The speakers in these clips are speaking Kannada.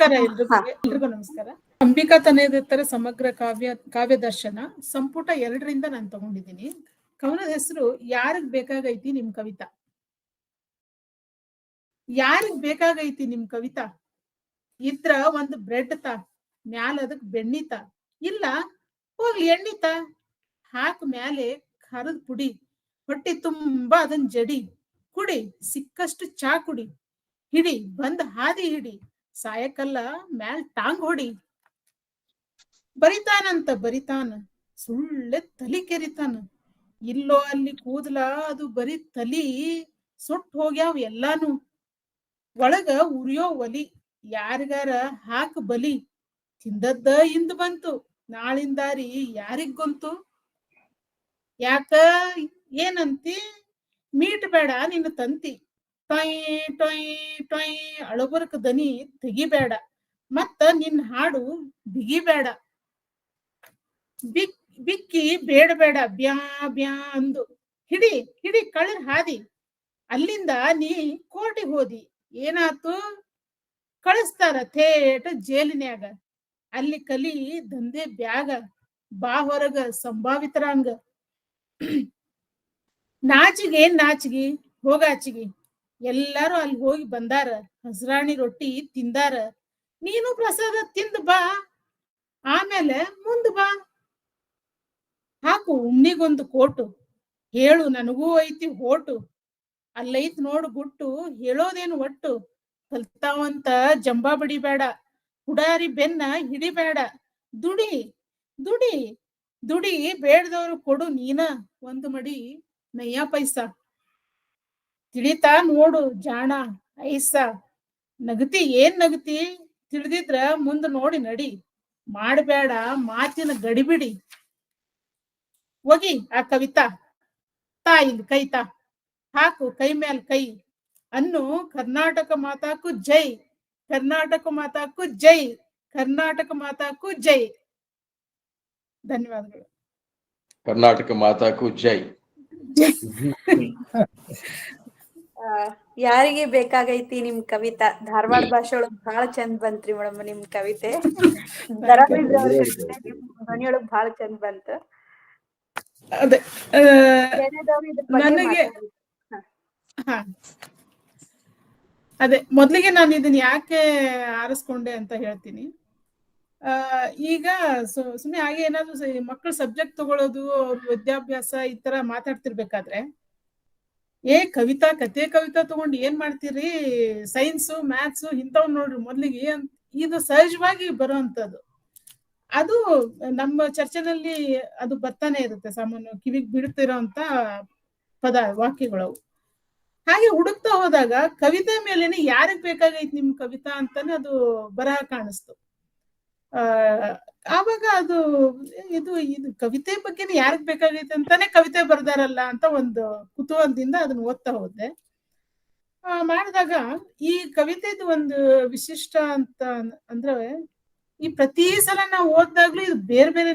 ನಮಸ್ಕಾರ ಎಲ್ರಿಗೂ ನಮಸ್ಕಾರ. ಅಂಬಿಕಾ ತನಯದತ್ತರ ಸಮಗ್ರ ಕಾವ್ಯ ದರ್ಶನ ಸಂಪುಟ 2ರಿಂದ ನಾನು ತಗೊಂಡಿದ್ದೀನಿ. ಕವನದ ಹೆಸರು ಯಾರಿಗ್ ಬೇಕಾಗೈತಿ ನಿಮ್ ಕವಿತಾ. ಯಾರಿಗ್ ಬೇಕಾಗೈತಿ ನಿಮ್ ಕವಿತಾ, ಇದ್ರ ಒಂದ್ ಬ್ರೆಡ್ ತಾ, ಮ್ಯಾಲ ಅದಕ್ ಬೆಣ್ಣಿತ, ಇಲ್ಲ ಹೋಗ್ಲಿ ಎಣ್ಣಿತ, ಹಾಕ್ ಮ್ಯಾಲೆ ಖಾರದ ಪುಡಿ, ಹೊಟ್ಟಿ ತುಂಬಾ ಅದನ್ ಜಡಿ, ಕುಡಿ ಸಿಕ್ಕಷ್ಟು ಚಾ ಕುಡಿ, ಹಿಡಿ ಬಂದ್ ಹಾದಿ ಹಿಡಿ, ಸಾಯಕಲ್ಲ ಮ್ಯಾಲ್ ಟಾಂಗ್ ಹೊಡಿ. ಬರಿತಾನಂತ ಬರಿತಾನ, ಸುಳ್ಳೆ ತಲಿ ಕೆರಿತಾನ, ಇಲ್ಲೋ ಅಲ್ಲಿ ಕೂದಲ ಅದು ಬರೀ ತಲಿ, ಸುಟ್ ಹೋಗ್ಯಾವ ಎಲ್ಲಾನು, ಒಳಗ ಉರಿಯೋ ಒಲಿ, ಯಾರಿಗಾರ ಹಾಕ ಬಲಿ, ತಿಂದದ್ದ ಇಂದ್ ಬಂತು ನಾಳಿಂದಾರಿ ಯಾರಿಗ್ ಗೊಂತು. ಯಾಕ ಏನಂತಿ, ಮೀಟ್ ಬೇಡ ನಿನ್ನ ತಂತಿ, ಟೊಯ್ ಟೊಯ್ ಟೊಯ್ ಅಳಬರ್ಕ ದನಿ ತೆಗಿಬೇಡ, ಮತ್ತ ನಿನ್ ಹಾಡು ಬಿಗಿಬೇಡ, ಬಿಕ್ಕಿ ಬೇಡಬೇಡ ಬ್ಯಾ ಬ್ಯಾ ಅಂದು, ಹಿಡಿ ಹಿಡಿ ಕಳ್ಳರ್ ಹಾದಿ, ಅಲ್ಲಿಂದ ನೀ ಕೋರ್ಟಿಗೆ ಹೋದಿ, ಏನಾತು ಕಳಿಸ್ತಾರ ಥೇಟ ಜೈಲಿನ್ಯಾಗ, ಅಲ್ಲಿ ಕಲಿ ದಂಧೆ ಬ್ಯಾಗ, ಬಾ ಹೊರಗ ಸಂಭಾವಿತರಾಂಗ. ನಾಚಿಗೆ ನಾಚಿಗಿ ಹೋಗಾಚಿಗಿ, ಎಲ್ಲಾರು ಅಲ್ಲಿ ಹೋಗಿ ಬಂದಾರ, ಹಸ್ರಾಣಿ ರೊಟ್ಟಿ ತಿಂದಾರ, ನೀನು ಪ್ರಸಾದ ತಿಂದ ಬಾ, ಆಮೇಲೆ ಮುಂದ್ ಬಾ. ಹಾಕು ಉಣ್ಣಿಗೊಂದು ಕೋಟು, ಹೇಳು ನನಗೂ ಐತಿ ಹೋಟು, ಅಲ್ಲೈತ್ ನೋಡು ಗುಟ್ಟು ಹೇಳೋದೇನು ಒಟ್ಟು, ಕಲ್ತಾವಂತ ಜಂಬಾ ಬಡಿಬೇಡ, ಹುಡಾರಿ ಬೆನ್ನ ಹಿಡಿಬೇಡ, ದುಡಿ ದುಡಿ ದುಡಿ ಬೇಡದವ್ರು ಕೊಡು ನೀನ ಒಂದು ಮಡಿ ನಯ್ಯ ಪೈಸಾ. ತಿಳಿತಾ ನೋಡು ಜಾಣ ಐಸ, ನಗತಿ ಏನ್ ನಗತಿ ತಿಳಿದಿದ್ರ ಮುಂದ್ ನೋಡಿ ನಡಿ, ಮಾಡಬೇಡ ಮಾತಿನ ಗಡಿಬಿಡಿ. ಒಗಿ ಆ ಕವಿತಾ ತಾ ಇಲ್ಲಿ ಕೈತಾ, ಹಾಕು ಕೈ ಮೇಲ್ ಕೈ, ಅನ್ನು ಕರ್ನಾಟಕ ಮಾತಾಕು ಜೈ, ಕರ್ನಾಟಕ ಮಾತಾಕು ಜೈ, ಕರ್ನಾಟಕ ಮಾತಾಕು ಜೈ. ಧನ್ಯವಾದಗಳು. ಕರ್ನಾಟಕ ಮಾತಾಕು ಜೈ. ಯಾರಿಗೆ ಬೇಕಾಗೈತಿ ನಿಮ್ ಕವಿತಾ, ಧಾರವಾಡ ಭಾಷೆ ಒಳಗ್ ಬಹಳ ಚಂದ ಬಂತ್ರಿ ಮೇಡಮ್ ನಿಮ್ ಕವಿತೆ. ಧ್ವನಿಯೊಳಗ್ ಬಹಳ ಚಂದ ಬಂತ. ಅದೇ ನನಗೆ ಅದೇ ಮೊದ್ಲಿಗೆ ನಾನು ಇದನ್ನ ಯಾಕೆ ಆರಿಸ್ಕೊಂಡೆ ಅಂತ ಹೇಳ್ತೀನಿ. ಈಗ ಸುಮ್ಮನೆ ಹಾಗೆ ಏನಾದ್ರು ಮಕ್ಕಳು ಸಬ್ಜೆಕ್ಟ್ ತಗೊಳ್ಳೋದು, ಅವ್ರ ವಿದ್ಯಾಭ್ಯಾಸ ಈ ತರ ಮಾತಾಡ್ತಿರ್ಬೇಕಾದ್ರೆ, ಕವಿತಾ ಕವಿತಾ ತಗೊಂಡು ಏನ್ ಮಾಡ್ತೀರಿ, ಸೈನ್ಸು ಮ್ಯಾಥ್ಸು ಇಂಥವ್ ನೋಡ್ರಿ ಮೊದ್ಲಿಗೆ, ಇದು ಸಹಜವಾಗಿ ಬರುವಂತದ್ದು. ಅದು ನಮ್ಮ ಚರ್ಚೆನಲ್ಲಿ ಅದು ಬರ್ತಾನೆ ಇರುತ್ತೆ, ಸಾಮಾನ್ಯ ಕಿವಿಗ್ ಬಿಡ್ತಿರೋಂತ ಪದ ವಾಕ್ಯಗಳು. ಹಾಗೆ ಹುಡುಕ್ತಾ ಹೋದಾಗ ಕವಿತೆ ಮೇಲೇನೆ ಯಾರಿಗ್ ಬೇಕಾಗೈತಿ ನಿಮ್ ಕವಿತಾ ಅಂತಾನೆ ಅದು ಬರಹ ಕಾಣಿಸ್ತು. ಆವಾಗ ಅದು ಇದು ಕವಿತೆ ಬಗ್ಗೆನೇ ಯಾರಿಗ್ ಬೇಕಾಗೈತೆ ಅಂತಾನೆ ಕವಿತೆ ಬರ್ದಾರಲ್ಲ ಅಂತ ಒಂದು ಕುತೂಹಲದಿಂದ ಅದನ್ನ ಓದ್ತಾ ಹೋದೆ. ಮಾಡಿದಾಗ ಈ ಕವಿತೆದು ಒಂದು ವಿಶಿಷ್ಟ ಅಂತ ಅಂದ್ರೆ, ಈ ಪ್ರತಿ ಸಲ ನಾವು ಓದ್ದಾಗ್ಲೂ ಇದು ಬೇರೆ ಬೇರೆ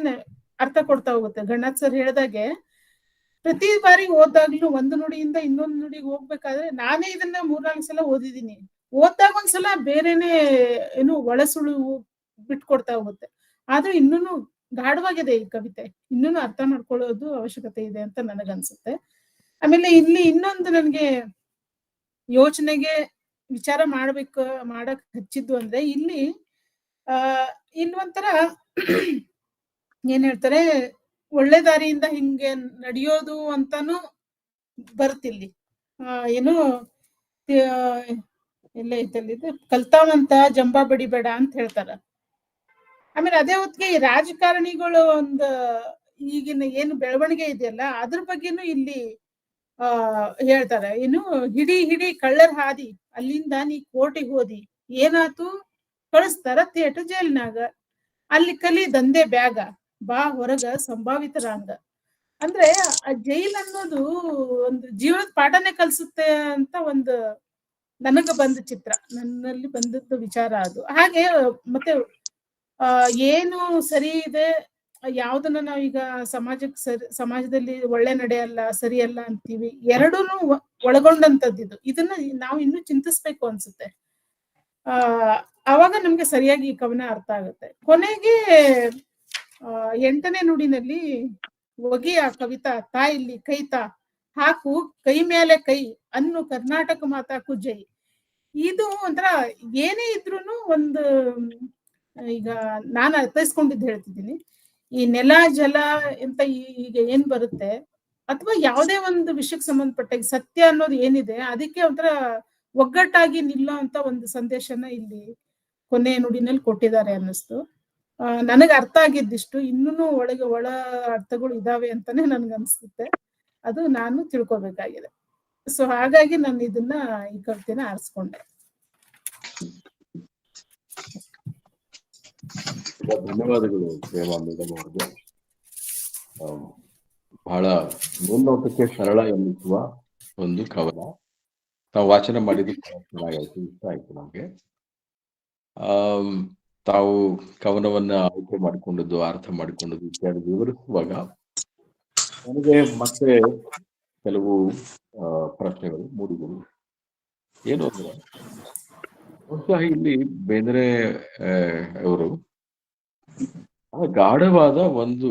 ಅರ್ಥ ಕೊಡ್ತಾ ಹೋಗುತ್ತೆ. ಗಣನಾಥ್ ಸರ್ ಹೇಳ್ದಾಗೆ ಪ್ರತಿ ಬಾರಿ ಓದ್ದಾಗ್ಲೂ ಒಂದು ನುಡಿಯಿಂದ ಇನ್ನೊಂದು ನುಡಿಗೆ ಹೋಗ್ಬೇಕಾದ್ರೆ, ನಾನೇ ಇದನ್ನ 3-4 ಸಲ ಓದಿದ್ದೀನಿ, ಓದ್ದಾಗ ಒಂದ್ಸಲ ಬೇರೆನೆ ಏನು ಒಳಸುಳು ಬಿಟ್ಕೊಡ್ತಾ ಹೋಗುತ್ತೆ. ಆದ್ರೂ ಇನ್ನೂನು ಗಾಢವಾಗಿದೆ ಈ ಕವಿತೆ, ಇನ್ನೂನು ಅರ್ಥ ಮಾಡ್ಕೊಳ್ಳೋದು ಅವಶ್ಯಕತೆ ಇದೆ ಅಂತ ನನಗನ್ಸುತ್ತೆ. ಆಮೇಲೆ ಇಲ್ಲಿ ಇನ್ನೊಂದು ನನ್ಗೆ ಯೋಚನೆಗೆ ವಿಚಾರ ಮಾಡಕ್ ಹಚ್ಚಿದ್ದು ಅಂದ್ರೆ, ಇಲ್ಲಿ ಒಂಥರ ಏನ್ ಹೇಳ್ತಾರೆ, ಒಳ್ಳೆ ದಾರಿಯಿಂದ ಹಿಂಗೆ ನಡೆಯೋದು ಅಂತಾನು ಬರ್ತಿಲ್ಲಿ. ಏನು ಎಲ್ಲ ಐತಲ್ಲಿ, ಕಲ್ತಾವಂತ ಜಂಬಾ ಬಡಿಬೇಡ ಅಂತ ಹೇಳ್ತಾರ. ಆಮೇಲೆ ಅದೇ ಹೊತ್ತಿಗೆ ಈ ರಾಜಕಾರಣಿಗಳು ಒಂದು ಈಗಿನ ಏನು ಬೆಳವಣಿಗೆ ಇದೆಯಲ್ಲ ಅದ್ರ ಬಗ್ಗೆನು ಇಲ್ಲಿ ಹೇಳ್ತಾರೆ. ಏನು ಹಿಡಿ ಹಿಡಿ ಕಳ್ಳರ್ ಹಾದಿ, ಅಲ್ಲಿಂದ ನೀ ಕೋರ್ಟಿಗೆ ಹೋದಿ, ಏನಾತು ಕಳಿಸ್ತಾರ ಥೇಟ ಜೈಲ್ನಾಗ, ಅಲ್ಲಿ ಕಲಿ ದಂಧೆ ಬ್ಯಾಗ, ಬಾ ಹೊರಗ ಸಂಭಾವಿತರಾಂಗ. ಅಂದ್ರೆ ಆ ಜೈಲ್ ಅನ್ನೋದು ಒಂದು ಜೀವನದ ಪಾಠನೇ ಕಲ್ಸುತ್ತೆ ಅಂತ ಒಂದು ನನಗ ಬಂದ ಚಿತ್ರ, ನನ್ನಲ್ಲಿ ಬಂದದ್ದು ವಿಚಾರ ಅದು. ಹಾಗೆ ಮತ್ತೆ ಏನು ಸರಿ ಇದೆ, ಯಾವ್ದನ್ನ ನಾವೀಗ ಸಮಾಜದಲ್ಲಿ ಒಳ್ಳೆ ನಡೆಯಲ್ಲ ಸರಿಯಲ್ಲ ಅಂತೀವಿ, ಎರಡೂನು ಒಳಗೊಂಡಂತದ್ದು ಇದನ್ನ ನಾವು ಇನ್ನೂ ಚಿಂತಿಸ್ಬೇಕು ಅನ್ಸುತ್ತೆ. ಆವಾಗ ನಮ್ಗೆ ಸರಿಯಾಗಿ ಈ ಕವನ ಅರ್ಥ ಆಗುತ್ತೆ. ಕೊನೆಗೆ 8ನೇ ನುಡಿನಲ್ಲಿ ಒಗಿಯ ಕವಿತಾ ತಾಯಿಲ್ಲಿ ಕೈತಾ ಹಾಕು ಕೈ ಮೇಲೆ ಕೈ ಅನ್ನು ಕರ್ನಾಟಕ ಮಾತಾಕು ಜೈ. ಇದು ಒಂಥರ ಏನೇ ಇದ್ರೂನು ಒಂದು ಈಗ ನಾನು ಅರ್ಥೈಸ್ಕೊಂಡಿದ್ದು ಹೇಳ್ತಿದ್ದೀನಿ. ಈ ನೆಲ ಜಲ ಅಂತ ಈಗ ಏನ್ ಬರುತ್ತೆ ಅಥವಾ ಯಾವುದೇ ಒಂದು ವಿಷಯಕ್ಕೆ ಸಂಬಂಧಪಟ್ಟ ಸತ್ಯ ಅನ್ನೋದು ಏನಿದೆ ಅದಕ್ಕೆ ಒಂಥರ ಒಗ್ಗಟ್ಟಾಗಿ ನಿಲ್ಲೋ ಅಂತ ಒಂದು ಸಂದೇಶನ ಇಲ್ಲಿ ಕೊನೆಯ ನುಡಿನಲ್ಲಿ ಕೊಟ್ಟಿದ್ದಾರೆ ಅನ್ನಿಸ್ತು. ನನಗೆ ಅರ್ಥ ಆಗಿದ್ದಿಷ್ಟು, ಇನ್ನೂ ಒಳಗೆ ಒಳ ಅರ್ಥಗಳು ಇದಾವೆ ಅಂತಾನೆ ನನ್ಗನ್ಸುತ್ತೆ. ಅದು ನಾನು ತಿಳ್ಕೊಬೇಕಾಗಿದೆ. ಸೊ ಹಾಗಾಗಿ ನಾನು ಇದನ್ನ ಈ ಕವಿತೆನ ಆರಿಸ್ಕೊಂಡೆ. ಧನ್ಯವಾದಗಳು ಪ್ರೇಮಾ ಮೇಡಮ್ ಅವ್ರಿಗೆ. ಬಹಳ ಮೇಲ್ನೋಟಕ್ಕೆ ಸರಳ ಎನ್ನಿಸುವ ಒಂದು ಕವನ. ತಾವು ವಾಚನ ಮಾಡಿದ್ದು ಚೆನ್ನಾಗಾಯ್ತು, ಇಷ್ಟ ಆಯ್ತು ನಮ್ಗೆ. ತಾವು ಕವನವನ್ನ ಆಯ್ಕೆ ಮಾಡಿಕೊಂಡದ್ದು, ಅರ್ಥ ಮಾಡಿಕೊಂಡದ್ದು ಇತ್ಯಾದಿ ವಿವರಿಸುವಾಗ ನನಗೆ ಮತ್ತೆ ಕೆಲವು ಪ್ರಶ್ನೆಗಳು ಮೂಡಿದವು. ಏನು ಅಂದ್ರೆ, ಬಹುಶಃ ಇಲ್ಲಿ ಬೇಂದ್ರೆ ಅವರು ಗಾಢವಾದ ಒಂದು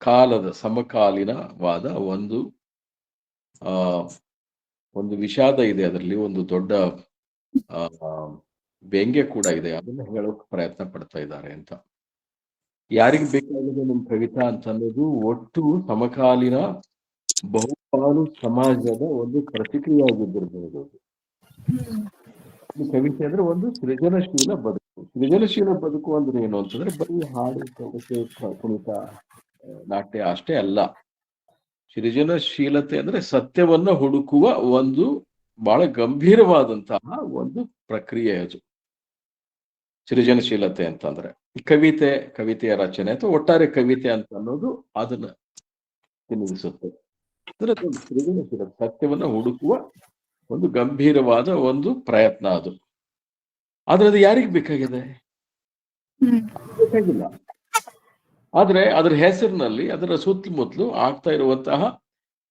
ಕಾಲದ ಸಮಕಾಲೀನವಾದ ಒಂದು ವಿಷಾದ ಇದೆ, ಅದರಲ್ಲಿ ಒಂದು ದೊಡ್ಡ ವ್ಯಂಗ್ಯ ಕೂಡ ಇದೆ. ಅದನ್ನ ಹೇಳೋಕೆ ಪ್ರಯತ್ನ ಪಡ್ತಾ ಇದ್ದಾರೆ ಅಂತ. ಯಾರಿಗೆ ಬೇಕಾಗಿದೆ ನಿಮ್ ಕವಿತಾ ಅಂತ ಅನ್ನೋದು ಒಟ್ಟು ಸಮಕಾಲೀನ ಬಹುಪಾಲು ಸಮಾಜದ ಒಂದು ಪ್ರತಿಕ್ರಿಯೆ ಆಗಿದ್ದಿರಬಹುದು. ಕವಿತೆ ಅಂದ್ರೆ ಒಂದು ಸೃಜನಶೀಲ ಬದುಕು. ಸೃಜನಶೀಲ ಬದುಕು ಅಂದ್ರೆ ಏನು ಅಂತಂದ್ರೆ ಬರೀ ಹಾಡು, ಕವಿತೆ, ಕುಣಿತ, ನಾಟ್ಯ ಅಷ್ಟೇ ಅಲ್ಲ. ಸೃಜನಶೀಲತೆ ಅಂದ್ರೆ ಸತ್ಯವನ್ನ ಹುಡುಕುವ ಒಂದು ಬಹಳ ಗಂಭೀರವಾದಂತಹ ಒಂದು ಪ್ರಕ್ರಿಯೆ ಅದು ಸೃಜನಶೀಲತೆ ಅಂತಂದ್ರೆ. ಕವಿತೆಯ ರಚನೆ ಅಥವಾ ಒಟ್ಟಾರೆ ಕವಿತೆ ಅಂತ ಅನ್ನೋದು ಅದನ್ನ ತಿನ್ನಿಸುತ್ತೆ. ಅಂದ್ರೆ ಸೃಜನಶೀಲ ಸತ್ಯವನ್ನ ಹುಡುಕುವ ಒಂದು ಗಂಭೀರವಾದ ಒಂದು ಪ್ರಯತ್ನ ಅದು. ಆದ್ರೆ ಅದು ಯಾರಿಗೆ ಬೇಕಾಗಿದೆ? ಬೇಕಾಗಿಲ್ಲ. ಆದ್ರೆ ಅದರ ಹೆಸರಿನಲ್ಲಿ, ಅದರ ಸುತ್ತಮುತ್ತಲು ಆಗ್ತಾ ಇರುವಂತಹ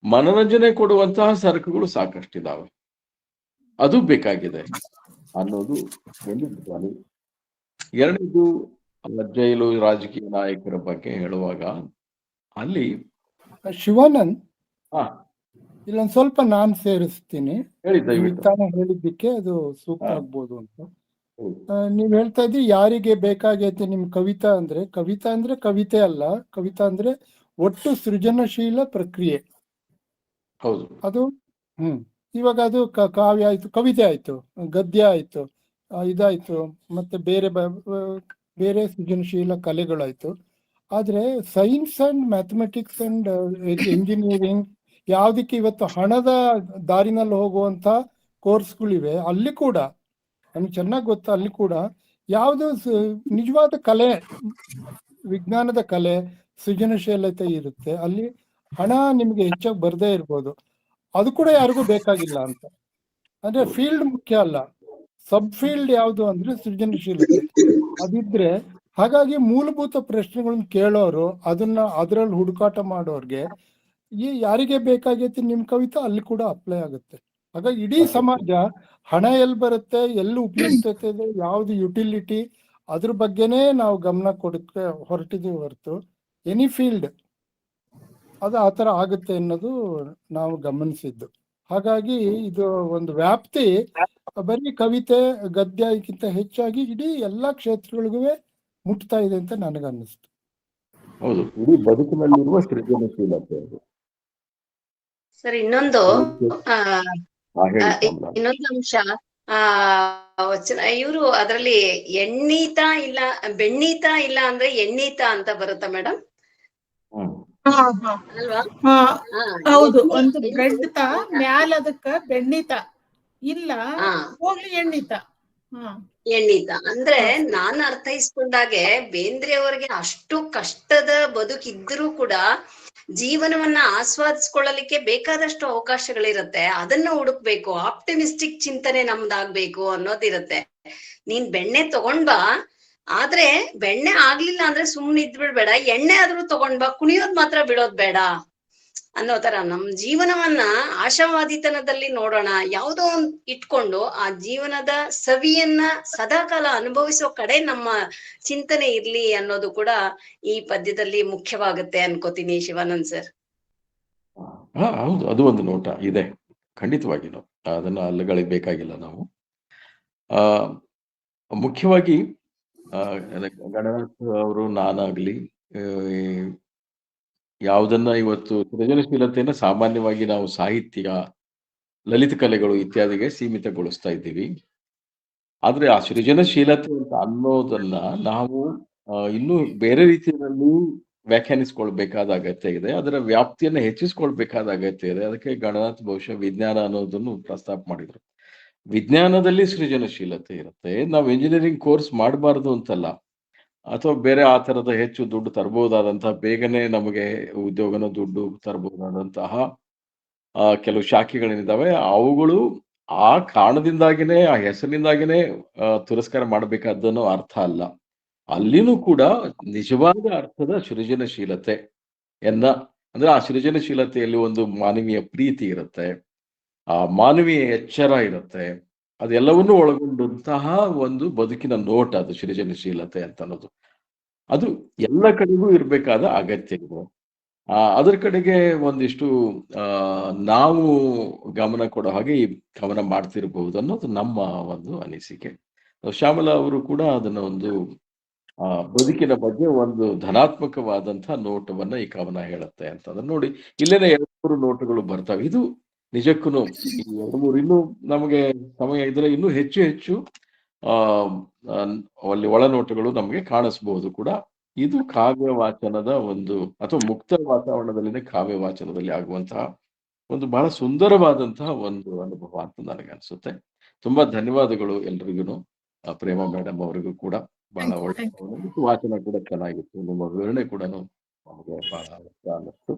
ಮನರಂಜನೆ ಕೊಡುವಂತಹ ಸರಕುಗಳು ಸಾಕಷ್ಟಿದಾವೆ. ಅದು ಬೇಕಾಗಿದೆ ಅನ್ನೋದು ಒಂದು ಧ್ವನಿ. ಎರಡನೇದು, ಜೈಲು ರಾಜಕೀಯ ನಾಯಕರ ಬಗ್ಗೆ ಹೇಳುವಾಗ ಅಲ್ಲಿ ಶಿವಾನಂದ್ ಇಲ್ಲೊಂದ್ ಸ್ವಲ್ಪ ನಾನ್ ಸೇರಿಸ್ತೀನಿ. ತಾನೇ ಹೇಳಿದ್ದಕ್ಕೆ ಅದು ಸೂಕ್ತ ಆಗ್ಬೋದು ಅಂತ. ನೀವ್ ಹೇಳ್ತಾ ಇದ್ರಿ ಯಾರಿಗೆ ಬೇಕಾಗೈತೆ ನಿಮ್ ಕವಿತಾ ಅಂದ್ರೆ ಕವಿತೆ ಅಲ್ಲ. ಕವಿತಾ ಅಂದ್ರೆ ಒಟ್ಟು ಸೃಜನಶೀಲ ಪ್ರಕ್ರಿಯೆ. ಹೌದು. ಅದು ಇವಾಗ ಅದು ಕಾವ್ಯ ಆಯ್ತು, ಕವಿತೆ ಆಯ್ತು, ಗದ್ಯ ಆಯ್ತು, ಇದಾಯ್ತು, ಮತ್ತೆ ಬೇರೆ ಸೃಜನಶೀಲ ಕಲೆಗಳಾಯ್ತು. ಆದ್ರೆ science and mathematics and engineering ಯಾವ್ದಕ್ಕೆ ಇವತ್ತು ಹಣದ ದಾರಿನಲ್ಲಿ ಹೋಗುವಂತ ಕೋರ್ಸ್ಗಳಿವೆ, ಅಲ್ಲಿ ಕೂಡ ನಮ್ಗೆ ಚೆನ್ನಾಗಿ ಗೊತ್ತಾ, ಅಲ್ಲಿ ಕೂಡ ಯಾವುದು ನಿಜವಾದ ಕಲೆ, ವಿಜ್ಞಾನದ ಕಲೆ, ಸೃಜನಶೀಲತೆ ಇರುತ್ತೆ. ಅಲ್ಲಿ ಹಣ ನಿಮ್ಗೆ ಹೆಚ್ಚಾಗಿ ಬರ್ದೇ ಇರ್ಬೋದು, ಅದು ಕೂಡ ಯಾರಿಗೂ ಬೇಕಾಗಿಲ್ಲ ಅಂತ. ಅಂದ್ರೆ ಫೀಲ್ಡ್ ಮುಖ್ಯ ಅಲ್ಲ, ಸಬ್ ಫೀಲ್ಡ್ ಯಾವುದು ಅಂದ್ರೆ ಸೃಜನಶೀಲತೆ ಅದಿದ್ರೆ. ಹಾಗಾಗಿ ಮೂಲಭೂತ ಪ್ರಶ್ನೆಗಳನ್ನ ಕೇಳೋರು, ಅದರಲ್ಲಿ ಹುಡುಕಾಟ ಮಾಡೋರ್ಗೆ ಯಾರಿಗೆ ಬೇಕಾಗೈತಿ ನಿಮ್ ಕವಿತಾ ಅಲ್ಲಿ ಕೂಡ ಅಪ್ಲೈ ಆಗುತ್ತೆ. ಹಾಗಾಗಿ ಇಡೀ ಸಮಾಜ ಹಣ ಎಲ್ಲಿ ಬರುತ್ತೆ, ಎಲ್ಲಿ ಉಪಯುಕ್ತತೆ ಇದೆ, ಯಾವ್ದು ಯುಟಿಲಿಟಿ, ಅದ್ರ ಬಗ್ಗೆನೇ ನಾವು ಗಮನ ಕೊಡಕ್ಕೆ ಹೊರಟಿದೀವಿ ಹೊರತು ಎನಿ ಫೀಲ್ಡ್ ಅದು ಆತರ ಆಗುತ್ತೆ ಅನ್ನೋದು ನಾವು ಗಮನಿಸಿದ್ದು. ಹಾಗಾಗಿ ಇದು ಒಂದು ವ್ಯಾಪ್ತಿ ಬರೀ ಕವಿತೆ ಗದ್ಯ ಇದಕ್ಕಿಂತ ಹೆಚ್ಚಾಗಿ ಇಡೀ ಎಲ್ಲಾ ಕ್ಷೇತ್ರಗಳಿಗೂ ಮುಟ್ತಾ ಇದೆ ಅಂತ ನನಗನ್ನಿಸ್ತು. ಹೌದು, ಇಡೀ ಬದುಕಿನಲ್ಲಿರುವ ಸೃಜನಶೀಲತೆ ಅದು. ಸರ್, ಇನ್ನೊಂದು ಅಂಶ, ಇವರು ಅದರಲ್ಲಿ ಎಣ್ಣೀತ ಇಲ್ಲ ಬೆಣ್ಣೀತ ಇಲ್ಲ ಅಂದ್ರೆ ಎಣ್ಣೀತ ಅಂತ ಬರುತ್ತಾ ಮೇಡಮ್? ಅಲ್ವಾ? ಹೌದು, ಒಂದು ಬ್ರೆಡ್ ಮ್ಯಾಲ ಅದಕ್ಕ ಬೆಣ್ಣೀತ ಇಲ್ಲ, ಹೋಗ್ಲಿ ಎಣ್ಣೀತ. ಎಣ್ಣೀತ ಅಂದ್ರೆ ನಾನು ಅರ್ಥೈಸ್ಕೊಂಡಾಗೆ ಬೇಂದ್ರೆ ಅವರಿಗೆ ಅಷ್ಟು ಕಷ್ಟದ ಬದುಕಿದ್ರೂ ಕೂಡ ಜೀವನವನ್ನ ಆಸ್ವಾದಿಸ್ಕೊಳ್ಳಲಿಕ್ಕೆ ಬೇಕಾದಷ್ಟು ಅವಕಾಶಗಳಿರುತ್ತೆ. ಅದನ್ನ ಹುಡುಕ್ಬೇಕು, ಆಪ್ಟಿಮಿಸ್ಟಿಕ್ ಚಿಂತನೆ ನಮ್ದಾಗ್ಬೇಕು ಅನ್ನೋದಿರುತ್ತೆ. ನೀನ್ ಬೆಣ್ಣೆ ತಗೊಂಡ್ಬಾ, ಆದ್ರೆ ಬೆಣ್ಣೆ ಆಗ್ಲಿಲ್ಲ ಅಂದ್ರೆ ಸುಮ್ನೆ ಇದ್ಬಿಡ್ಬೇಡ, ಎಣ್ಣೆ ಆದ್ರೂ ತಗೊಂಡ್ಬಾ, ಕುಣಿಯೋದ್ ಮಾತ್ರ ಬಿಡೋದ್ ಬೇಡ ಅನ್ನೋ ತರ ನಮ್ ಜೀವನವನ್ನ ಆಶಾವಾದಿತನದಲ್ಲಿ ನೋಡೋಣ, ಯಾವುದೋ ಒಂದ್ ಇಟ್ಕೊಂಡು ಆ ಜೀವನದ ಸವಿಯನ್ನ ಸದಾಕಾಲ ಅನುಭವಿಸೋ ಕಡೆ ನಮ್ಮ ಚಿಂತನೆ ಇರ್ಲಿ ಅನ್ನೋದು ಕೂಡ ಈ ಪದ್ಯದಲ್ಲಿ ಮುಖ್ಯವಾಗುತ್ತೆ ಅನ್ಕೋತೀನಿ ಶಿವಾನಂದ್ ಸರ್. ಹೌದು, ಅದು ಒಂದು ನೋಟ ಇದೆ ಖಂಡಿತವಾಗಿನೂ. ಅದನ್ನ ಅಲ್ಲಗಳಿಬೇಕಾಗಿಲ್ಲ ನಾವು. ಆ ಮುಖ್ಯವಾಗಿ ಗಣನಾಥ್ ಅವರು, ನಾನಾಗ್ಲಿ, ಯಾವುದನ್ನ ಇವತ್ತು ಸೃಜನಶೀಲತೆಯನ್ನ ಸಾಮಾನ್ಯವಾಗಿ ನಾವು ಸಾಹಿತ್ಯ, ಲಲಿತ ಕಲೆಗಳು ಇತ್ಯಾದಿಗೆ ಸೀಮಿತಗೊಳಿಸ್ತಾ ಇದ್ದೀವಿ. ಆದ್ರೆ ಆ ಸೃಜನಶೀಲತೆ ಅಂತ ಅನ್ನೋದನ್ನ ನಾವು ಇನ್ನೂ ಬೇರೆ ರೀತಿಯಲ್ಲಿ ವ್ಯಾಖ್ಯಾನಿಸ್ಕೊಳ್ಬೇಕಾದ ಅಗತ್ಯ ಇದೆ. ಅದರ ವ್ಯಾಪ್ತಿಯನ್ನ ಹೆಚ್ಚಿಸ್ಕೊಳ್ಬೇಕಾದ ಅಗತ್ಯ ಇದೆ. ಅದಕ್ಕೆ ಗಣನಾಥ್ ಬಹುಶಃ ವಿಜ್ಞಾನ ಅನ್ನೋದನ್ನು ಪ್ರಸ್ತಾಪ ಮಾಡಿದ್ರು. ವಿಜ್ಞಾನದಲ್ಲಿ ಸೃಜನಶೀಲತೆ ಇರುತ್ತೆ. ನಾವು ಇಂಜಿನಿಯರಿಂಗ್ ಕೋರ್ಸ್ ಮಾಡಬಾರ್ದು ಅಂತಲ್ಲ, ಅಥವಾ ಬೇರೆ ಆ ತರದ ಹೆಚ್ಚು ದುಡ್ಡು ತರಬಹುದಾದಂತಹ, ಬೇಗನೆ ನಮಗೆ ಉದ್ಯೋಗನ ದುಡ್ಡು ತರಬಹುದಾದಂತಹ ಕೆಲವು ಶಾಖೆಗಳೇನಿದಾವೆ, ಅವುಗಳು ಆ ಕಾರಣದಿಂದಾಗಿನೇ, ಆ ಹೆಸರಿನಿಂದಾಗಿನೇ ತಿರಸ್ಕಾರ ಮಾಡಬೇಕಾದ್ದನ್ನೋ ಅರ್ಥ ಅಲ್ಲ. ಅಲ್ಲಿನೂ ಕೂಡ ನಿಜವಾದ ಅರ್ಥದ ಸೃಜನಶೀಲತೆ ಅಂದ್ರೆ ಆ ಸೃಜನಶೀಲತೆಯಲ್ಲಿ ಒಂದು ಮಾನವೀಯ ಪ್ರೀತಿ ಇರುತ್ತೆ, ಆ ಮಾನವೀಯ ಎಚ್ಚರ ಇರುತ್ತೆ, ಅದೆಲ್ಲವನ್ನೂ ಒಳಗೊಂಡಂತಹ ಒಂದು ಬದುಕಿನ ನೋಟ ಅದು ಸೃಜನಶೀಲತೆ ಅಂತ ಅನ್ನೋದು. ಅದು ಎಲ್ಲ ಕಡೆಗೂ ಇರಬೇಕಾದ ಅಗತ್ಯ ಇದೆ. ಅದರ ಕಡೆಗೆ ಒಂದಿಷ್ಟು ನಾವು ಗಮನ ಕೊಡೋ ಹಾಗೆ ಈ ಗಮನ ಮಾಡ್ತಿರಬಹುದು ಅನ್ನೋದು ನಮ್ಮ ಒಂದು ಅನಿಸಿಕೆ. ಶ್ಯಾಮಲಾ ಅವರು ಕೂಡ ಅದನ್ನ ಒಂದು ಬದುಕಿನ ಬಗ್ಗೆ ಒಂದು ಧನಾತ್ಮಕವಾದಂತಹ ನೋಟವನ್ನ ಈ ಕವನ ಹೇಳುತ್ತೆ ಅಂತ. ಅದನ್ನ ನೋಡಿ, ಇಲ್ಲೇನೆ 2-3 ನೋಟಗಳು ಬರ್ತವೆ. ಇದು ನಿಜಕ್ಕೂ ಈ 2-3 ಇನ್ನೂ ನಮಗೆ ಸಮಯ ಇದ್ರೆ ಇನ್ನೂ ಹೆಚ್ಚು ಹೆಚ್ಚು ಅಲ್ಲಿ ಒಳನೋಟಗಳು ನಮಗೆ ಕಾಣಿಸಬಹುದು ಕೂಡ. ಇದು ಕಾವ್ಯ ವಾಚನದ ಒಂದು, ಅಥವಾ ಮುಕ್ತ ವಾತಾವರಣದಲ್ಲಿನ ಕಾವ್ಯ ವಾಚನದಲ್ಲಿ ಆಗುವಂತಹ ಒಂದು ಬಹಳ ಸುಂದರವಾದಂತಹ ಒಂದು ಅನುಭವ ಅಂತ ನನಗೆ ಅನ್ಸುತ್ತೆ. ತುಂಬಾ ಧನ್ಯವಾದಗಳು ಎಲ್ರಿಗೂ. ಪ್ರೇಮಾ ಮೇಡಮ್ ಅವರಿಗೂ ಕೂಡ ಬಹಳ ಒಳ್ಳೆ ವಾಚನ ಕೂಡ ಚೆನ್ನಾಗಿತ್ತು. ನಿಮ್ಮ ವಿವರಣೆ ಕೂಡ ನಮಗೆ ಬಹಳ ಇಷ್ಟ ಅನ್ನಿಸ್ತು.